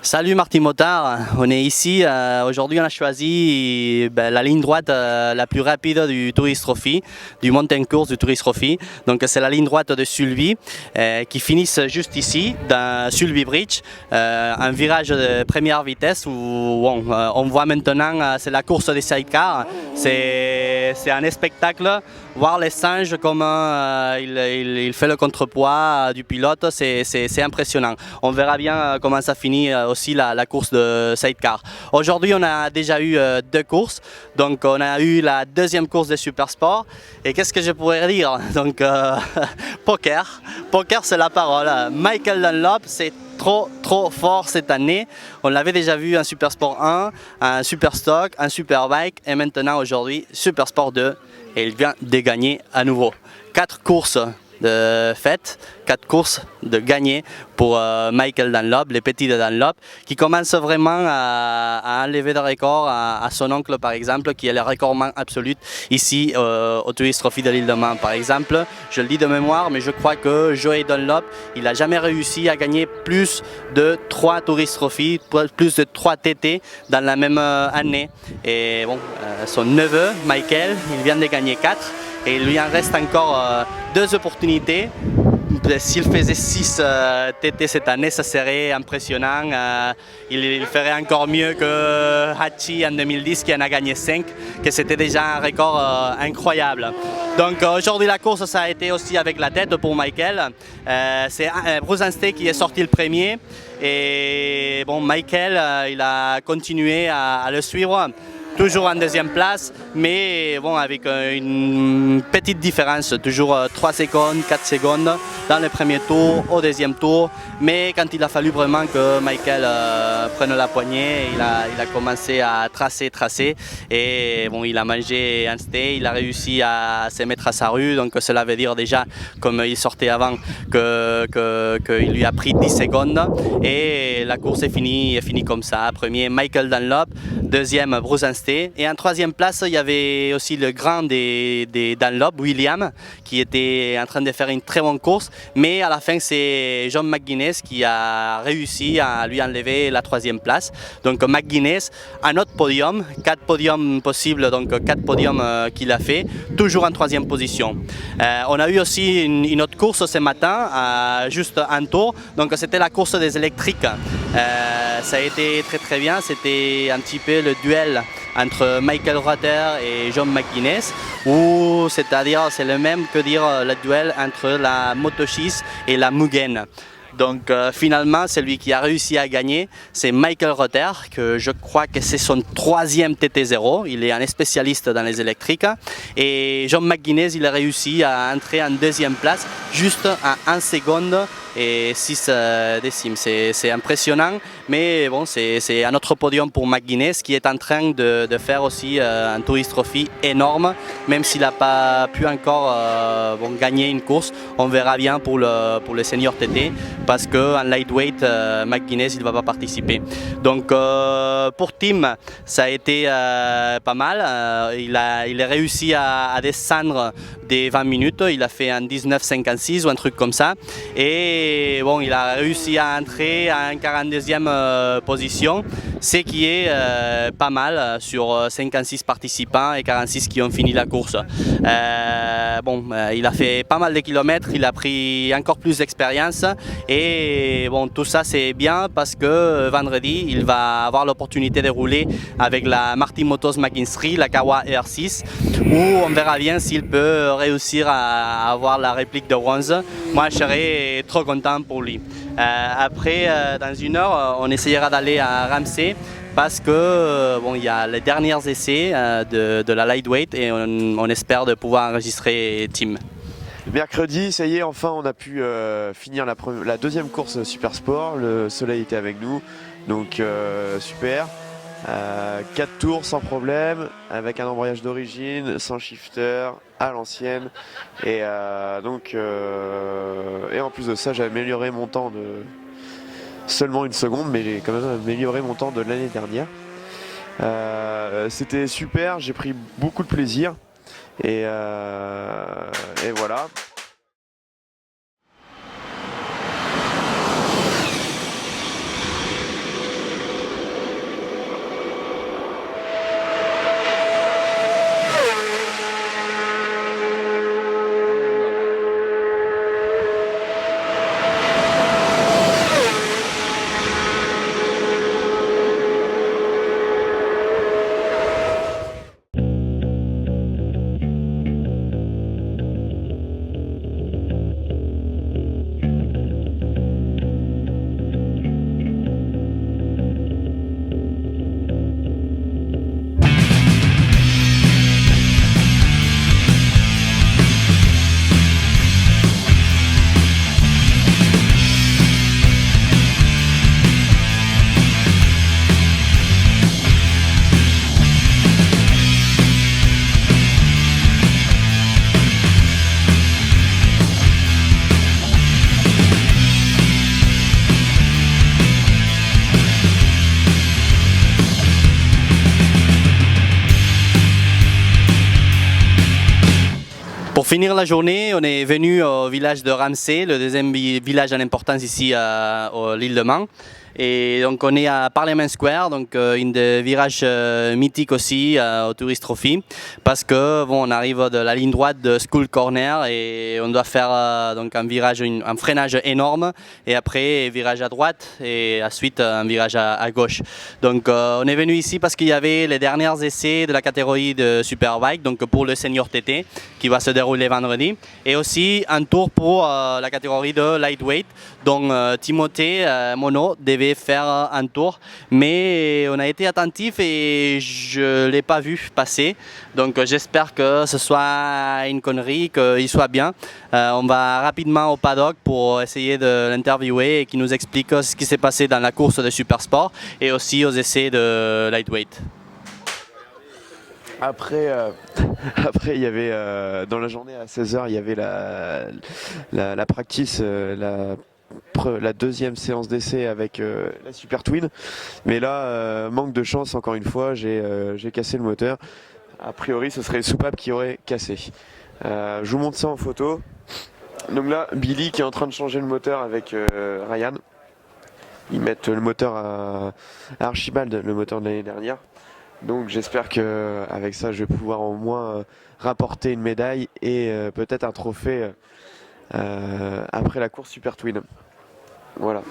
Salut Martin Motard, on est ici, aujourd'hui on a choisi la ligne droite la plus rapide du Tourist Trophy, du Mountain Course du Tourist Trophy. Donc c'est la ligne droite de Sulby qui finit juste ici, dans Sulby Bridge, un virage de première vitesse où on voit maintenant, c'est la course des sidecars, c'est un spectacle, voir les singes comment il fait le contrepoids du pilote, c'est impressionnant. On verra bien comment ça finit aussi la course de sidecar. Aujourd'hui on a déjà eu deux courses, donc on a eu la deuxième course de Supersport et qu'est-ce que je pourrais dire? Donc poker c'est la parole. Michael Dunlop c'est trop fort cette année. On l'avait déjà vu en Supersport 1, un Superstock, un Superbike et maintenant aujourd'hui Supersport 2 et il vient de gagner à nouveau. 4 courses de fête, 4 courses de gagner pour Michael Dunlop, les petits de Dunlop, qui commence vraiment à enlever des records à son oncle par exemple, qui est le recordman absolu ici au Tourist Trophy de l'Île de Man par exemple. Je le dis de mémoire, mais je crois que Joey Dunlop, il n'a jamais réussi à gagner plus de 3 Tourist Trophy, plus de 3 TT dans la même année. Et bon, son neveu, Michael, il vient de gagner 4. Et il lui en reste encore 2 opportunités. S'il faisait 6 TT cette année, ça serait impressionnant. Il ferait encore mieux que Hachi en 2010 qui en a gagné 5, que c'était déjà un record incroyable. Donc aujourd'hui la course ça a été aussi avec la tête pour Michael. C'est Bruce Anstey qui est sorti le premier. Et bon, Michael il a continué à le suivre. Toujours en deuxième place, mais bon, avec une petite différence, toujours 3 secondes, 4 secondes dans le premier tour, au deuxième tour. Mais quand il a fallu vraiment que Michael prenne la poignée, il a commencé à tracer. Et bon, il a mangé un stay, il a réussi à se mettre à sa rue. Donc cela veut dire déjà, comme il sortait avant, qu'il lui a pris 10 secondes. Et la course est finie comme ça. Premier, Michael Dunlop. Deuxième, Bruce Anstey. Et en troisième place, il y avait aussi le grand des Dunlop, William, qui était en train de faire une très bonne course. Mais à la fin, c'est John McGuinness qui a réussi à lui enlever la troisième place. Donc McGuinness, un autre podium, 4 podiums possibles, donc 4 podiums qu'il a fait, toujours en troisième position. On a eu aussi une autre course ce matin, juste un tour. Donc c'était la course des électriques. Ça a été très bien, c'était un petit peu le duel entre Michael Rother et John McGuinness, ou c'est-à-dire c'est le même que dire le duel entre la Moto 6 et la Mugen. Donc finalement, celui qui a réussi à gagner, c'est Michael Rother, que je crois que c'est son 3e TT0. Il est un spécialiste dans les électriques. Et John McGuinness, il a réussi à entrer en 2e place, juste à 1 seconde et 6 décimes. C'est impressionnant, mais bon, c'est un autre podium pour McGuinness qui est en train de faire aussi un Tourist Trophy énorme, même s'il n'a pas pu encore gagner une course. On verra bien pour le senior TT, parce qu'en lightweight, McGuinness il ne va pas participer. Donc pour Tim, ça a été pas mal. Il a réussi à descendre des 20 minutes. Il a fait un 19,56 ou un truc comme ça. Et bon, il a réussi à entrer en 42e position, ce qui est pas mal sur 56 participants et 46 qui ont fini la course. Il a fait pas mal de kilomètres, il a pris encore plus d'expérience. Et bon, tout ça c'est bien parce que vendredi il va avoir l'opportunité de rouler avec la Martin Motors McKinstry, la Kawa R6, où on verra bien s'il peut réussir à avoir la réplique de bronze. Moi je serais trop content pour lui. Après, dans 1 heure, on essayera d'aller à Ramsey parce que il y a les derniers essais de la lightweight et on espère de pouvoir enregistrer Tim. Mercredi, ça y est, enfin on a pu finir la 2e course Supersport. Le soleil était avec nous, donc super. 4 tours sans problème, avec un embrayage d'origine, sans shifter, à l'ancienne. Et en plus de ça, j'ai amélioré mon temps de seulement 1 seconde, mais j'ai quand même amélioré mon temps de l'année dernière. C'était super, j'ai pris beaucoup de plaisir. Et voilà. Pour finir la journée, on est venu au village de Ramsey, le deuxième village en importance ici à l'île de Man. Et donc on est à Parliament Square, donc un des virages mythiques aussi au Tourist Trophy, parce que bon, on arrive de la ligne droite de Skull Corner et on doit faire donc un virage, un freinage énorme, et après virage à droite et ensuite un virage à gauche. Donc on est venu ici parce qu'il y avait les derniers essais de la catégorie de Superbike, donc pour le Senior TT qui va se dérouler vendredi, et aussi un tour pour la catégorie de Lightweight, dont Timothée Monod devait faire un tour, mais on a été attentif et je ne l'ai pas vu passer, donc j'espère que ce soit une connerie, qu'il soit bien. On va rapidement au paddock pour essayer de l'interviewer et qu'il nous explique ce qui s'est passé dans la course de Supersport et aussi aux essais de Lightweight. Après, il y avait dans la journée à 16 h, il y avait la practice, la deuxième séance d'essai avec la Super Twin. Mais là, manque de chance, encore une fois, j'ai cassé le moteur. A priori, ce serait le soupape qui aurait cassé. Je vous montre ça en photo. Donc là, Billy qui est en train de changer le moteur avec Ryan. Ils mettent le moteur à Archibald, le moteur de l'année dernière. Donc j'espère qu'avec ça, je vais pouvoir au moins rapporter une médaille et peut-être un trophée après la course Super Twin. Voilà.